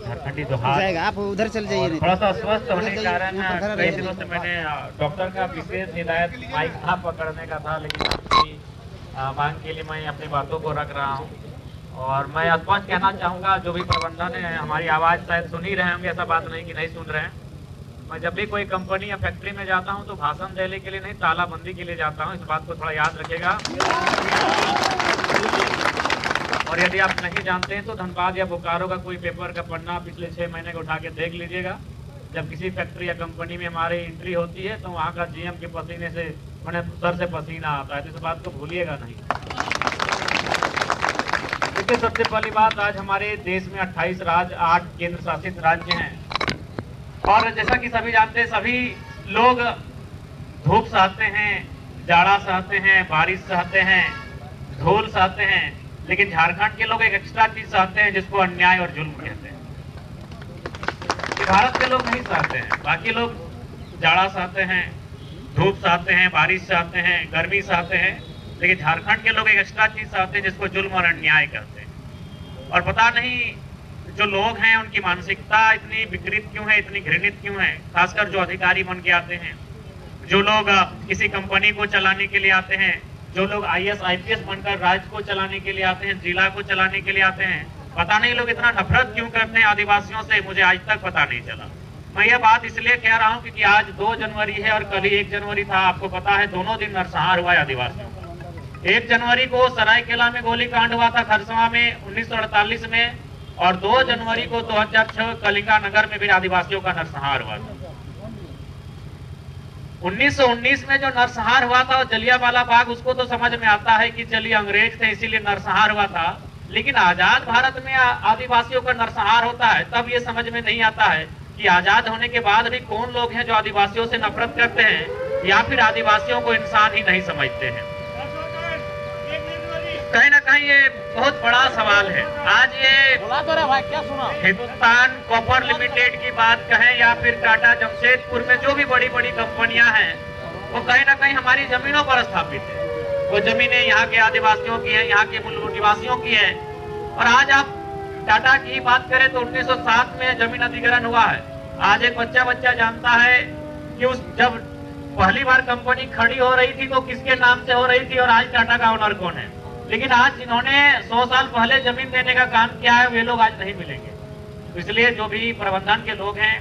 झारखंडी जोहार। आप उधर चल जाइए। थोड़ा सा अस्वस्थ होने के कारण कई दिनों से मैंने डॉक्टर का विशेष हिदायत माइक ना पकड़ने का था, लेकिन आपकी मांग के लिए मैं अपनी बातों को रख रहा हूँ। और मैं स्पष्ट कहना चाहूँगा, जो भी प्रबंधन है हमारी आवाज़ शायद सुन ही रहे होंगे, ऐसा बात नहीं कि नहीं सुन रहे हैं। मैं जब भी कोई कंपनी या फैक्ट्री में जाता हूँ तो भाषण देने के लिए नहीं, तालाबंदी के लिए जाता हूँ। इस बात को थोड़ा याद रखिएगा। और यदि आप नहीं जानते हैं तो धनबाद या बोकारो का कोई पेपर का पन्ना पिछले 6 महीने का उठा के देख लीजिएगा। जब किसी फैक्ट्री या कंपनी में हमारी एंट्री होती है तो वहाँ का जीएम के पसीने से मैंने सर से पसीना आता है, तो इस बात को भूलिएगा नहीं। देखिए, सबसे पहली बात, आज हमारे देश में 28 राज्य, 8 केंद्र शासित राज्य हैं। और जैसा कि सभी जानते हैं, सभी लोग धूप सहते हैं, जाड़ा सहते हैं, बारिश सहते हैं, धूल सहते हैं, लेकिन झारखंड के लोग एक एक्स्ट्रा चीज सहते हैं जिसको अन्याय और जुल्म कहते हैं। भारत के लोग नहीं सहते हैं। बाकी लोग जाड़ा सहते हैं, धूप सहते हैं, बारिश सहते हैं, गर्मी सहते हैं, लेकिन झारखंड के लोग एक एक्स्ट्रा चीज सहते हैं जिसको जुल्म और अन्याय कहते हैं। और पता नहीं जो लोग हैं उनकी मानसिकता इतनी विकृत क्यों है, इतनी घृणित क्यों है। खासकर जो अधिकारी बन के आते हैं, जो लोग किसी कंपनी को चलाने के लिए आते हैं, जो लोग IAS IPS बनकर राज्य को चलाने के लिए आते हैं, जिला को चलाने के लिए आते हैं, पता नहीं लोग इतना नफरत क्यों करते हैं आदिवासियों से, मुझे आज तक पता नहीं चला। मैं ये बात इसलिए कह रहा हूँ क्योंकि आज 2 जनवरी है और कल ही 1 जनवरी था। आपको पता है, दोनों दिन नरसंहार हुआ है आदिवासियों का। 1 जनवरी को सरायकेला में गोलीकांड हुआ था, खरसवा में 1948 में, और 2 जनवरी को 2006 कलिंगा नगर में भी आदिवासियों का नरसंहार हुआ था। 1919 में जो नरसंहार हुआ था, जलियांवाला बाग, उसको तो समझ में आता है कि चलिए अंग्रेज थे इसीलिए नरसंहार हुआ था। लेकिन आजाद भारत में आदिवासियों का नरसंहार होता है, तब ये समझ में नहीं आता है कि आजाद होने के बाद भी कौन लोग हैं जो आदिवासियों से नफरत करते हैं या फिर आदिवासियों को इंसान ही नहीं समझते हैं। कहीं ना कहीं ये बहुत बड़ा सवाल है। आज ये हिंदुस्तान कॉपर लिमिटेड की बात कहें या फिर टाटा जमशेदपुर में जो भी बड़ी बड़ी कंपनियां हैं, वो कहीं ना कहीं हमारी जमीनों पर स्थापित है। वो जमीनें यहाँ के आदिवासियों की हैं, यहाँ के मूल निवासियों की हैं। और आज आप टाटा की बात करें तो 1907 में जमीन अधिग्रहण हुआ है। आज एक बच्चा जानता है कि उस जब पहली बार कंपनी खड़ी हो रही थी तो किसके नाम से हो रही थी और आज टाटा का ओनर कौन है। लेकिन आज जिन्होंने 100 साल पहले जमीन देने का काम किया है, वे लोग आज नहीं मिलेंगे। तो इसलिए जो भी प्रबंधन के लोग हैं,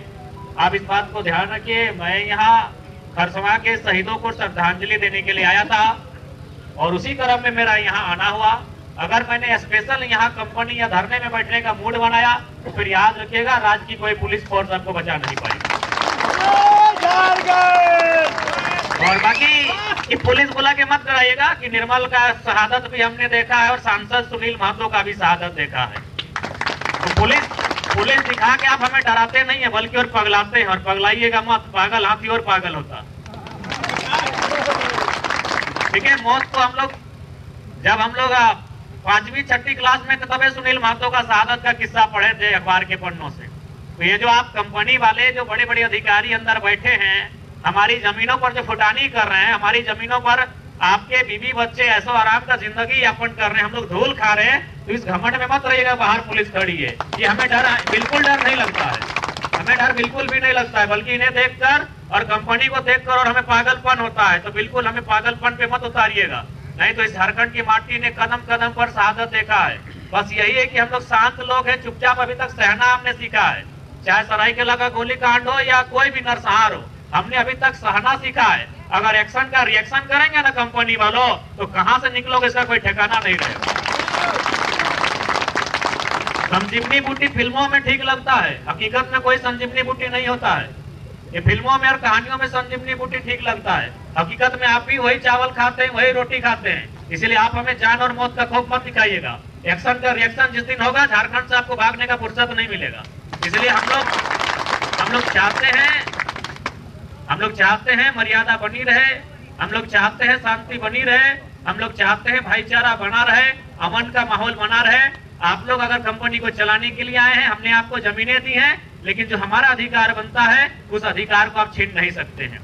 आप इस बात को ध्यान रखिए। मैं यहाँ खरसवा के शहीदों को श्रद्धांजलि देने के लिए आया था और उसी क्रम में मेरा यहाँ आना हुआ। अगर मैंने स्पेशल यहाँ कंपनी या धरने में बैठने का मूड बनाया तो फिर याद रखिएगा, राज्य की कोई पुलिस फोर्स आपको बचा नहीं पाएगी। और बाकी कि पुलिस बुला के मत कराइएगा कि निर्मल का शहादत भी हमने देखा है और सांसद सुनील महतो का भी शहादत देखा है। तो पुलिस दिखा के आप हमें डराते नहीं है, बल्कि और पगलाते हैं। और पगलाइएगा मत, पागल हाथी और पागल होता। ठीक है, मौत तो जब हम लोग 5वीं 6ठी क्लास में तबे सुनील महतो का शहादत का किस्सा पढ़े थे अखबार के पन्नों से। तो ये जो आप कंपनी वाले जो बड़े बड़े अधिकारी अंदर बैठे हैं, हमारी जमीनों पर जो फुटानी कर रहे हैं, हमारी जमीनों पर आपके बीवी बच्चे ऐसो आराम का जिंदगी यापन कर रहे हैं, हम लोग धूल खा रहे हैं, तो इस घमंड में मत रहिएगा बाहर पुलिस खड़ी है। ये हमें बिल्कुल डर नहीं लगता है, हमें डर बिल्कुल भी नहीं लगता है। बल्कि इन्हें देखकर और कंपनी को देखकर और हमें पागलपन होता है। तो बिल्कुल हमें पागलपन पे मत उतारिएगा, नहीं तो इस झारखंड की माटी ने कदम कदम पर शहादत देखा है। बस यही है कि हम लोग शांत लोग हैं, चुपचाप अभी तक सहना हमने सीखा है। चाहे सरायकेला का गोलीकांड हो या कोई भी नरसंहार हो, हमने अभी तक सहना सीखा है। अगर एक्शन का रिएक्शन करेंगे ना कंपनी वालों, तो कहां से निकलोगे इसका कोई ठिकाना नहीं रहेगा। संजीवनी बूटी फिल्मों में ठीक लगता है, हकीकत में कोई संजीवनी बूटी नहीं होता है। ये फिल्मों में और कहानियों में संजीवनी बूटी ठीक लगता है, हकीकत में आप भी वही चावल खाते हैं, वही रोटी खाते हैं। इसलिए आप हमें जान और मौत का खौफ मत दिखाइएगा। एक्शन का रिएक्शन जिस दिन होगा, झारखंड से आपको भागने का फुर्सत नहीं मिलेगा। इसलिए हम लोग चाहते हैं मर्यादा बनी रहे, हम लोग चाहते हैं शांति बनी रहे, हम लोग चाहते हैं भाईचारा बना रहे, अमन का माहौल बना रहे। आप लोग अगर कंपनी को चलाने के लिए आए हैं, हमने आपको जमीनें दी हैं, लेकिन जो हमारा अधिकार बनता है उस अधिकार को आप छीन नहीं सकते हैं।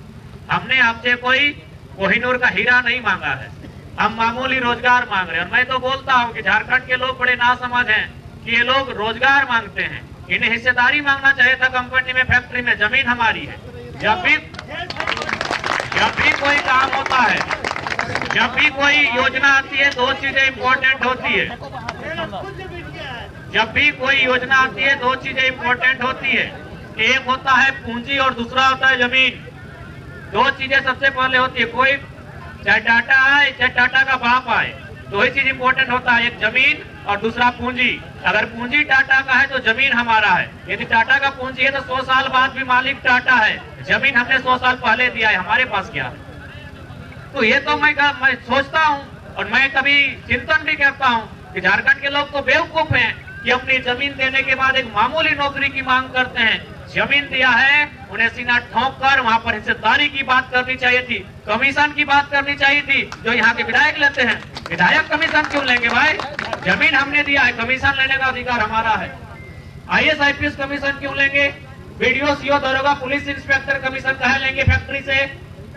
हमने आपसे कोई कोहिनूर का हीरा नहीं मांगा है, हम मामूली रोजगार मांग रहे हैं। और मैं तो बोलता हूं कि झारखंड के लोग बड़े नासमझ हैं कि ये लोग रोजगार मांगते हैं, इन्हें हिस्सेदारी मांगना चाहिए था कंपनी में, फैक्ट्री में। जमीन हमारी है। जब भी कोई काम होता है, जब भी कोई योजना आती है, दो चीजें इंपॉर्टेंट होती है। जब भी कोई योजना आती है, दो चीजें इंपॉर्टेंट होती है। एक होता है पूंजी और दूसरा होता है जमीन। दो चीजें सबसे पहले होती है। कोई चाहे टाटा आए चाहे टाटा का बाप आए, दो ही चीज इंपॉर्टेंट होता है, एक जमीन और दूसरा पूंजी। अगर पूंजी टाटा का है तो जमीन हमारा है। यदि टाटा का पूंजी है तो 100 साल बाद भी मालिक टाटा है। जमीन हमने 100 साल पहले दिया है, हमारे पास क्या है? तो ये तो मैं सोचता हूँ और मैं कभी चिंतन भी करता हूँ कि झारखंड के लोग तो बेवकूफ हैं कि अपनी जमीन देने के बाद एक मामूली नौकरी की मांग करते हैं। जमीन दिया है, उन्हें सीना ठोंक कर वहाँ पर हिस्सेदारी की बात करनी चाहिए थी, कमीशन की बात करनी चाहिए थी, जो यहाँ के विधायक लेते हैं। विधायक कमीशन क्यों लेंगे भाई? जमीन हमने दिया है, कमीशन लेने का अधिकार हमारा है। IAS IPS कमीशन क्यों लेंगे? BDO CO दरोगा पुलिस इंस्पेक्टर कमीशन कहाँ लेंगे? फैक्ट्री से।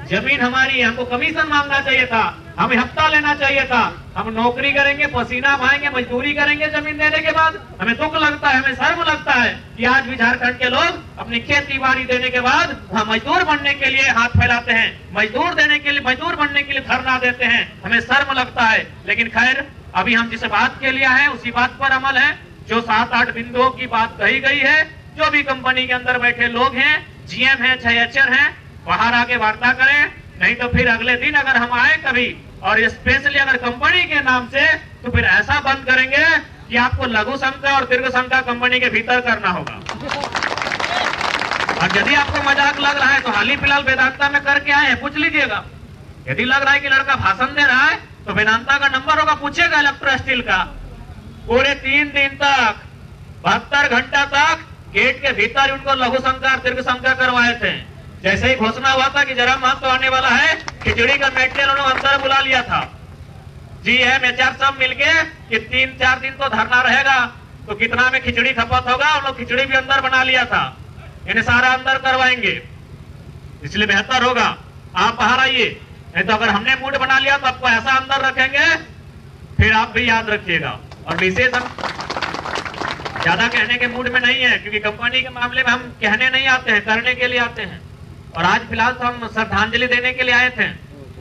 जमीन हमारी है, हमको कमीशन मांगना चाहिए था, हमें हफ्ता लेना चाहिए था। हम नौकरी करेंगे, पसीना बहाएंगे, मजदूरी करेंगे जमीन देने के बाद। हमें दुख लगता है, हमें शर्म लगता है कि आज भी झारखंड के लोग अपनी खेती बाड़ी देने के बाद वहाँ मजदूर बनने के लिए हाथ फैलाते हैं, मजदूर बनने के लिए धरना देते हैं। हमें शर्म लगता है। लेकिन खैर, अभी हम जिस बात के लिए आए उसी बात पर अमल है। जो 7-8 बिंदुओं की बात कही गई है, जो भी कंपनी के अंदर बैठे लोग हैं, GM है, HR है, बाहर आके वार्ता करें। नहीं तो फिर अगले दिन अगर हम आए कभी और स्पेशली अगर कंपनी के नाम से, तो फिर ऐसा बंद करेंगे कि आपको लघु शंका और दीर्घ शंका कंपनी के भीतर करना होगा। और यदि आपको मजाक लग रहा है तो हाल ही फिलहाल वेदांता में करके आए हैं, पूछ लीजिएगा। यदि लग रहा है कि लड़का भाषण दे रहा है तो वेदांता का नंबर होगा, पूछेगा इलेक्ट्रो स्टील का। पूरे 3 दिन तक 72 घंटा तक गेट के भीतर उनको लघु शंका और दीर्घ शंका करवाए थे। जैसे ही घोषणा हुआ था कि जयराम महतो आने वाला है, खिचड़ी का मेटेरियल उन्होंने अंदर बुला लिया था। GM HR सब मिलके कि 3-4 दिन तो धरना रहेगा, तो कितना में खिचड़ी खपत होगा, उन लोग खिचड़ी भी अंदर बना लिया था। इन्हें सारा अंदर करवाएंगे, इसलिए बेहतर होगा आप बाहर आइए। नहीं तो अगर हमने मूड बना लिया तो आपको ऐसा अंदर रखेंगे, फिर आप भी याद रखिएगा। और विशेष हम ज्यादा कहने के मूड में नहीं है, क्योंकि कंपनी के मामले में हम कहने नहीं आते हैं, करने के लिए आते हैं। और आज फिलहाल तो हम श्रद्धांजलि देने के लिए आए थे।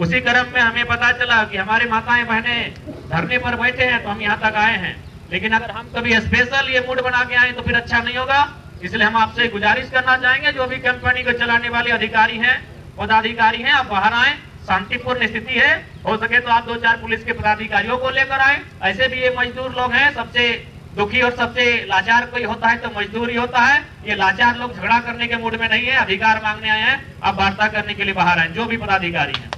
उसी क्रम में हमें पता चला कि हमारी माताएं बहनें धरने पर बैठे हैं, तो हम यहाँ तक आए हैं। लेकिन अगर हम कभी स्पेशल ये मूड बना के आए तो फिर अच्छा नहीं होगा। इसलिए हम आपसे गुजारिश करना चाहेंगे, जो भी कंपनी को चलाने वाले अधिकारी हैं, पदाधिकारी हैं, आप बाहर आए। शांतिपूर्ण स्थिति है, हो सके तो आप 2-4 पुलिस के पदाधिकारियों को लेकर आए। ऐसे भी ये मजदूर लोग हैं, सबसे दुखी और सबसे लाचार कोई होता है तो मजदूर ही होता है। ये लाचार लोग झगड़ा करने के मूड में नहीं है, अधिकार मांगने आए हैं। आप वार्ता करने के लिए बाहर आए, जो भी पदाधिकारी हैं।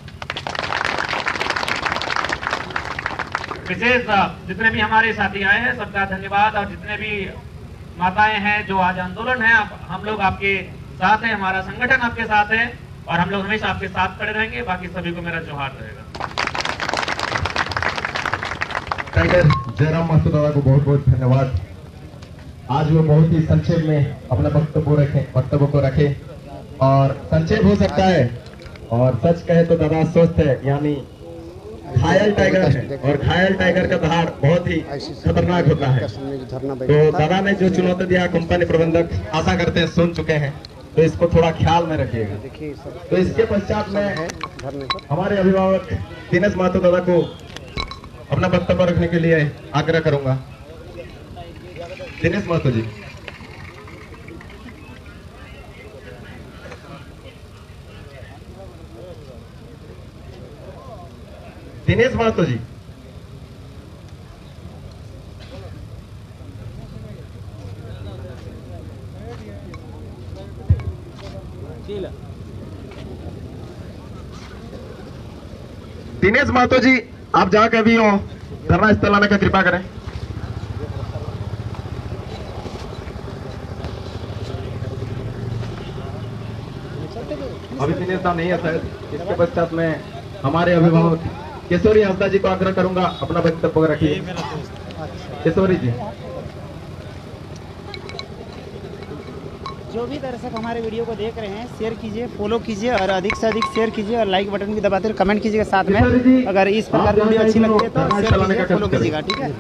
विशेष जितने भी हमारे साथी आए हैं सबका धन्यवाद। और जितने भी माताएं हैं जो आज आंदोलन है, हम लोग आपके साथ हैं, हमारा संगठन आपके साथ है और हम लोग हमेशा आपके साथ खड़े रहेंगे। बाकी सभी को मेरा जोहार रहेगा। टाइगर जयराम महतो दादा को बहुत बहुत धन्यवाद। आज वो बहुत ही संक्षेप में अपना वक्तव्य को रखे और संक्षेप हो सकता है। और सच कहे तो दादा स्वस्थ है, यानी घायल टाइगर है और घायल टाइगर का धार बहुत ही खतरनाक होता है। तो दादा ने जो चुनौती दिया कंपनी प्रबंधक आशा करते हैं सुन चुके हैं, तो इसको थोड़ा ख्याल में रखिएगा। तो इसके पश्चात में हमारे अभिभावक दिनेश महतो दादा को अपना वक्तव्य रखने के लिए आग्रह करूंगा। दिनेश महतो जी। दिनेश महतो जी। दिनेश महतो जी, आप जहां कभी हो धरना स्थल आने का कृपा करें। अभी दिनेश साहब नहीं है शायद। इसके पश्चात में हमारे अभिभावक केशोरी हंसदा जी को आग्रह करूंगा, अपना वक्तव्य रखिए। केशोरी जी। जो भी दर्शक हमारे वीडियो को देख रहे हैं, शेयर कीजिए, फॉलो कीजिए और अधिक से अधिक शेयर कीजिए और लाइक बटन भी दबाते रहिए, कमेंट कीजिएगा साथ में। अगर इस प्रकार की वीडियो अच्छी लगती है तो शेयर कीजिए, फॉलो कीजिएगा, ठीक है।